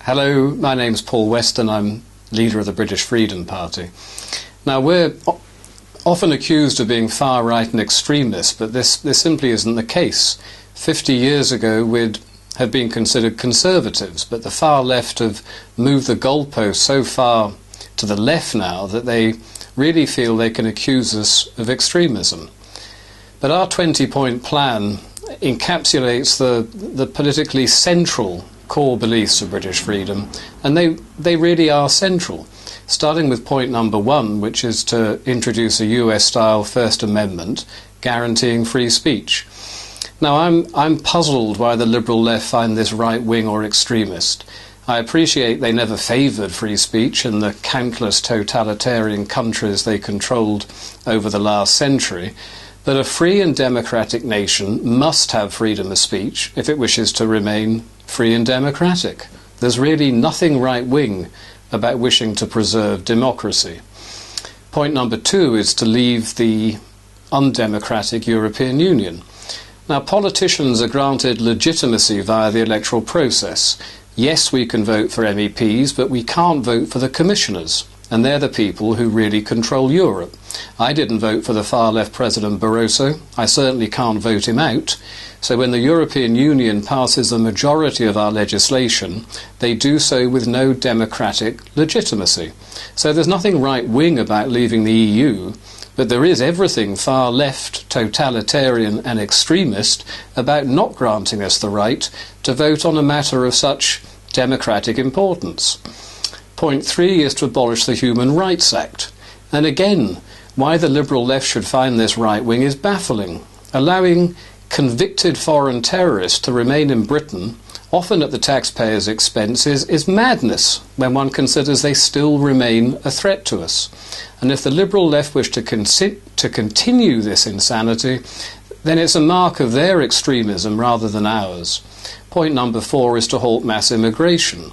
Hello, my name's Paul Weston. I'm leader of the British Freedom Party. Now, we're often accused of being far-right and extremist, but this simply isn't the case. 50 years ago, we'd have been considered conservatives, but the far left have moved the goalpost so far to the left now that they really feel they can accuse us of extremism. But our 20-point plan encapsulates the politically central core beliefs of British freedom, and they really are central. Starting with point number 1, which is to introduce a US-style First Amendment guaranteeing free speech. Now, I'm puzzled why the liberal left find this right-wing or extremist. I appreciate they never favoured free speech in the countless totalitarian countries they controlled over the last century, but a free and democratic nation must have freedom of speech if it wishes to remain free and democratic. There's really nothing right-wing about wishing to preserve democracy. Point number 2 is to leave the undemocratic European Union. Now, politicians are granted legitimacy via the electoral process. Yes, we can vote for MEPs, but we can't vote for the commissioners, and they're the people who really control Europe. I didn't vote for the far-left President Barroso. I certainly can't vote him out. So when the European Union passes the majority of our legislation, they do so with no democratic legitimacy. So there's nothing right-wing about leaving the EU, but there is everything far-left, totalitarian and extremist about not granting us the right to vote on a matter of such democratic importance. Point 3 is to abolish the Human Rights Act. And again, why the liberal left should find this right-wing is baffling. Allowing convicted foreign terrorists to remain in Britain, often at the taxpayer's expense, is madness when one considers they still remain a threat to us. And if the liberal left wish to continue this insanity, then it's a mark of their extremism rather than ours. Point number 4 is to halt mass immigration.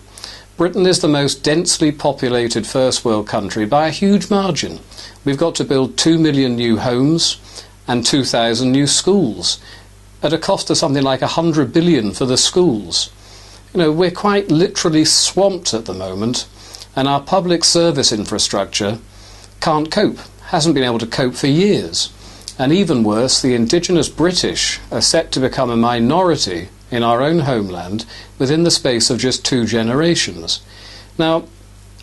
Britain is the most densely populated first world country by a huge margin. We've got to build 2 million new homes and 2,000 new schools at a cost of something like 100 billion for the schools. You know, we're quite literally swamped at the moment, and our public service infrastructure can't cope, hasn't been able to cope for years. And even worse, the indigenous British are set to become a minority in our own homeland within the space of just 2 generations. Now,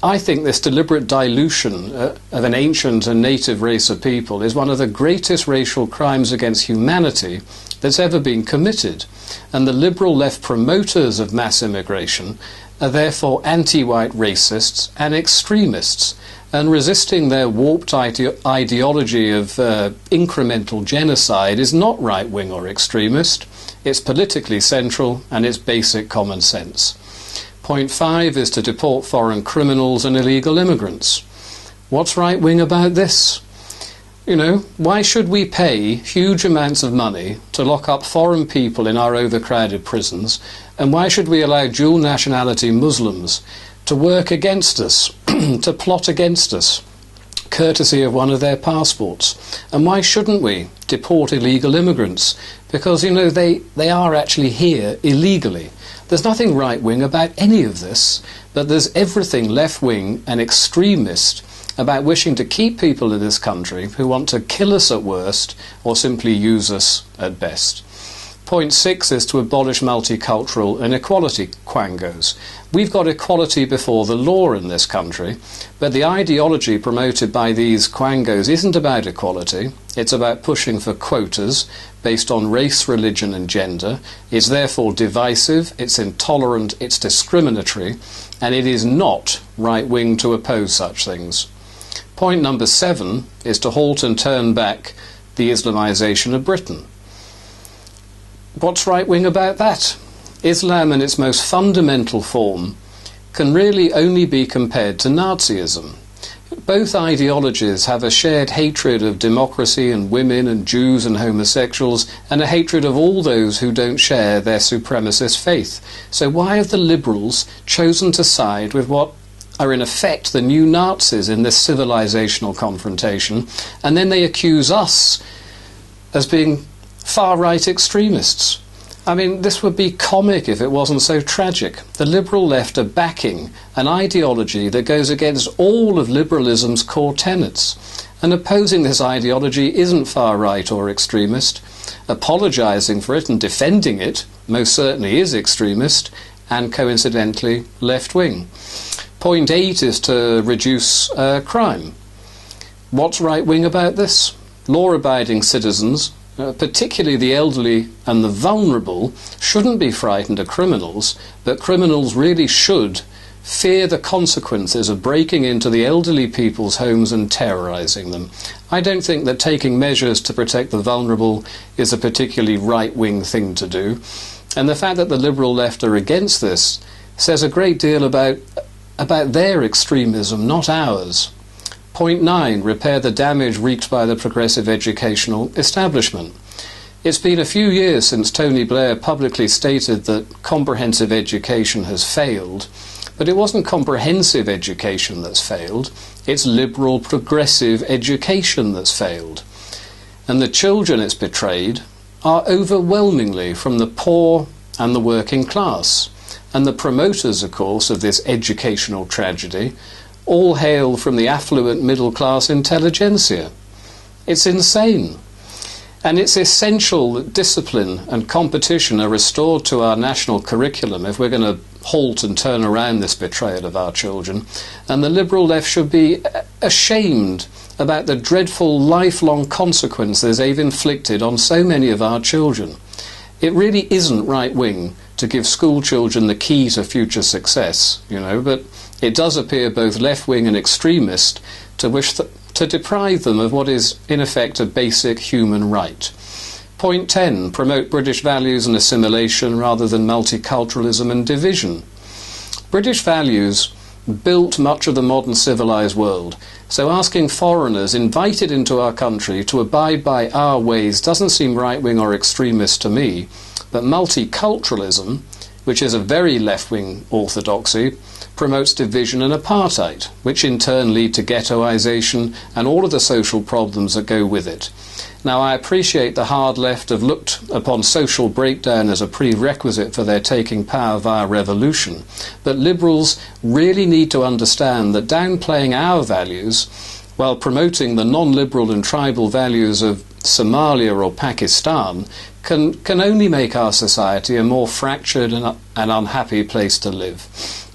I think this deliberate dilution of an ancient and native race of people is one of the greatest racial crimes against humanity that's ever been committed. And the liberal left promoters of mass immigration are therefore anti-white racists and extremists, and resisting their warped ideology of incremental genocide is not right-wing or extremist. It's politically central and it's basic common sense. Point 5 is to deport foreign criminals and illegal immigrants. What's right-wing about this? You know, why should we pay huge amounts of money to lock up foreign people in our overcrowded prisons, and why should we allow dual nationality Muslims to work against us, to plot against us, courtesy of one of their passports? And why shouldn't we deport illegal immigrants? Because, you know, they are actually here illegally. There's nothing right-wing about any of this, but there's everything left-wing and extremist about wishing to keep people in this country who want to kill us at worst or simply use us at best. Point 6 is to abolish multicultural and equality quangos. We've got equality before the law in this country, but the ideology promoted by these quangos isn't about equality. It's about pushing for quotas based on race, religion and gender. It's therefore divisive, it's intolerant, it's discriminatory, and it is not right-wing to oppose such things. Point number 7 is to halt and turn back the Islamisation of Britain. What's right-wing about that? Islam in its most fundamental form can really only be compared to Nazism. Both ideologies have a shared hatred of democracy and women and Jews and homosexuals, and a hatred of all those who don't share their supremacist faith. So why have the liberals chosen to side with what are in effect the new Nazis in this civilizational confrontation, and then they accuse us as being far-right extremists? I mean, this would be comic if it wasn't so tragic. The liberal left are backing an ideology that goes against all of liberalism's core tenets. And opposing this ideology isn't far-right or extremist. Apologising for it and defending it most certainly is extremist and, coincidentally, left-wing. Point 8 is to reduce crime. What's right-wing about this? Law-abiding citizens, particularly the elderly and the vulnerable, shouldn't be frightened of criminals, but criminals really should fear the consequences of breaking into the elderly people's homes and terrorising them. I don't think that taking measures to protect the vulnerable is a particularly right-wing thing to do. And the fact that the liberal left are against this says a great deal about their extremism, not ours. Point 9, repair the damage wreaked by the progressive educational establishment. It's been a few years since Tony Blair publicly stated that comprehensive education has failed, but it wasn't comprehensive education that's failed, it's liberal progressive education that's failed. And the children it's betrayed are overwhelmingly from the poor and the working class. And the promoters, of course, of this educational tragedy all hail from the affluent middle-class intelligentsia. It's insane. And it's essential that discipline and competition are restored to our national curriculum if we're going to halt and turn around this betrayal of our children. And the liberal left should be ashamed about the dreadful lifelong consequences they've inflicted on so many of our children. It really isn't right-wing to give school children the key to future success, but it does appear both left-wing and extremist to wish to deprive them of what is, in effect, a basic human right. Point 10, promote British values and assimilation rather than multiculturalism and division. British values built much of the modern civilised world, so asking foreigners invited into our country to abide by our ways doesn't seem right-wing or extremist to me, but multiculturalism, which is a very left-wing orthodoxy, promotes division and apartheid, which in turn lead to ghettoisation and all of the social problems that go with it. Now, I appreciate the hard left have looked upon social breakdown as a prerequisite for their taking power via revolution, but liberals really need to understand that downplaying our values while promoting the non-liberal and tribal values of Somalia or Pakistan can only make our society a more fractured and unhappy place to live.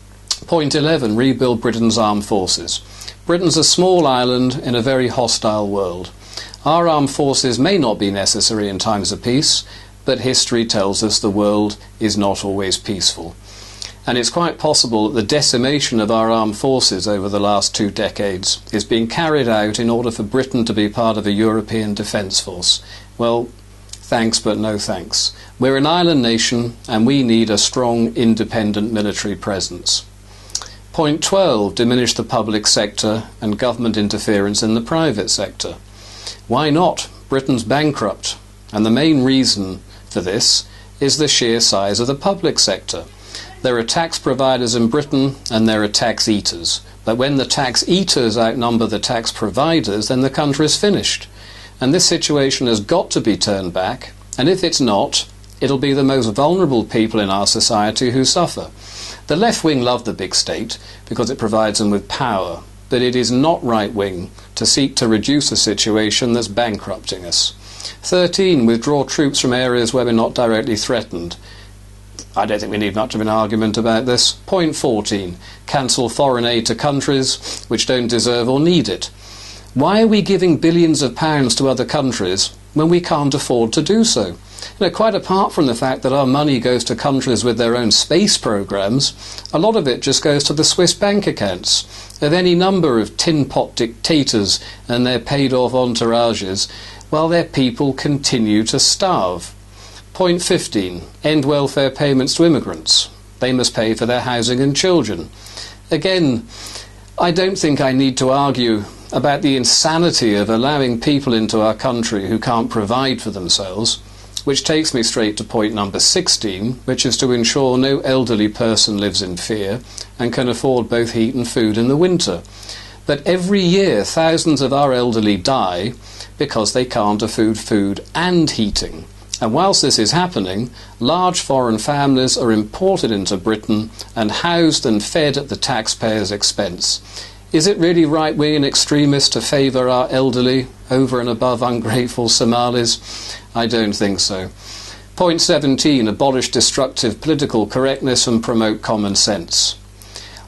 Point 11, rebuild Britain's armed forces. Britain's a small island in a very hostile world. Our armed forces may not be necessary in times of peace, but history tells us the world is not always peaceful. And it's quite possible that the decimation of our armed forces over the last 2 decades is being carried out in order for Britain to be part of a European defence force. Well, thanks but no thanks. We're an island nation and we need a strong independent military presence. Point 12, diminish the public sector and government interference in the private sector. Why not? Britain's bankrupt, and the main reason for this is the sheer size of the public sector. There are tax providers in Britain and there are tax eaters, but when the tax eaters outnumber the tax providers, then the country is finished. And this situation has got to be turned back, and if it's not, it'll be the most vulnerable people in our society who suffer. The left wing love the big state because it provides them with power, but it is not right-wing to seek to reduce a situation that's bankrupting us. 13, withdraw troops from areas where we're not directly threatened. I don't think we need much of an argument about this. Point 14, cancel foreign aid to countries which don't deserve or need it. Why are we giving billions of pounds to other countries when we can't afford to do so? Quite apart from the fact that our money goes to countries with their own space programs, a lot of it just goes to the Swiss bank accounts of any number of tin pot dictators and their paid-off entourages, while their people continue to starve. Point 15, end welfare payments to immigrants. They must pay for their housing and children. Again, I don't think I need to argue about the insanity of allowing people into our country who can't provide for themselves, which takes me straight to point number 16, which is to ensure no elderly person lives in fear and can afford both heat and food in the winter. But every year thousands of our elderly die because they can't afford food and heating. And whilst this is happening, large foreign families are imported into Britain and housed and fed at the taxpayer's expense. Is it really right-wing and extremist to favour our elderly over and above ungrateful Somalis? I don't think so. Point 17, abolish destructive political correctness and promote common sense.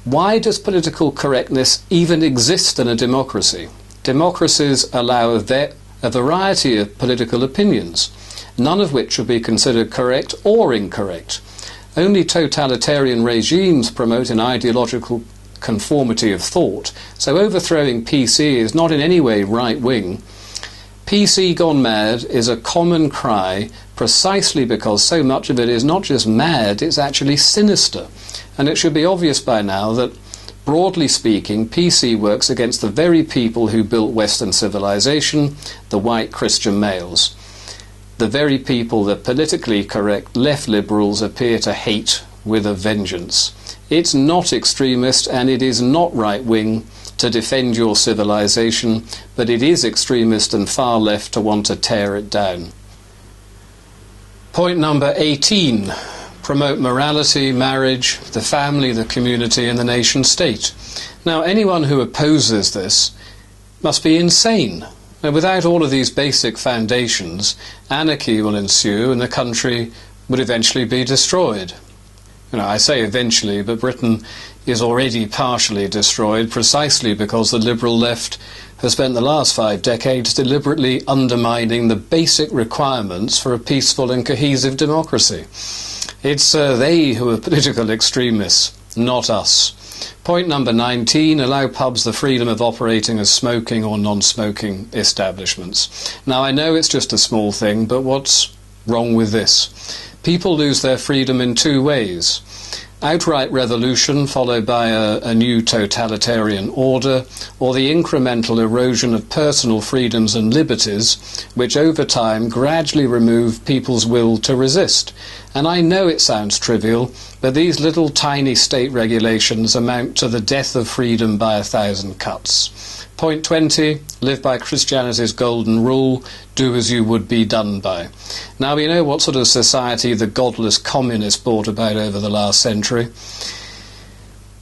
Why does political correctness even exist in a democracy? Democracies allow a variety of political opinions, none of which would be considered correct or incorrect. Only totalitarian regimes promote an ideological conformity of thought, so overthrowing PC is not in any way right-wing. PC gone mad is a common cry precisely because so much of it is not just mad, it's actually sinister. And it should be obvious by now that, broadly speaking, PC works against the very people who built Western civilization, the white Christian males. The very people that politically correct left liberals appear to hate with a vengeance. It's not extremist and it is not right-wing to defend your civilization, but it is extremist and far left to want to tear it down. Point number 18. Promote morality, marriage, the family, the community and the nation state. Now, anyone who opposes this must be insane. Now, without all of these basic foundations, anarchy will ensue and the country would eventually be destroyed. I say eventually, but Britain is already partially destroyed precisely because the liberal left has spent the last 5 decades deliberately undermining the basic requirements for a peaceful and cohesive democracy. It's they who are political extremists, not us. Point number 19, allow pubs the freedom of operating as smoking or non-smoking establishments. Now, I know it's just a small thing, but what's wrong with this? People lose their freedom in 2 ways. Outright revolution followed by a new totalitarian order, or the incremental erosion of personal freedoms and liberties, which over time gradually remove people's will to resist. And I know it sounds trivial, but these little tiny state regulations amount to the death of freedom by 1,000 cuts. Point 20, live by Christianity's golden rule, do as you would be done by. Now, we know what sort of society the godless communists brought about over the last century.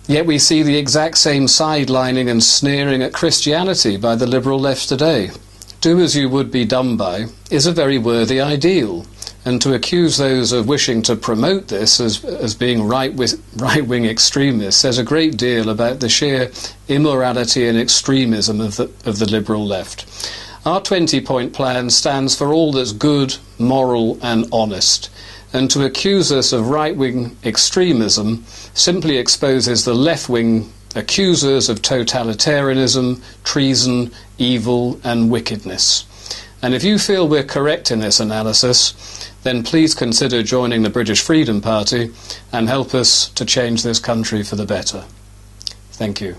Yet we see the exact same sidelining and sneering at Christianity by the liberal left today. Do as you would be done by is a very worthy ideal. And to accuse those of wishing to promote this as being right-wing extremists says a great deal about the sheer immorality and extremism of the liberal left. Our 20-point plan stands for all that's good, moral and honest. And to accuse us of right-wing extremism simply exposes the left-wing accusers of totalitarianism, treason, evil and wickedness. And if you feel we're correct in this analysis, then please consider joining the British Freedom Party and help us to change this country for the better. Thank you.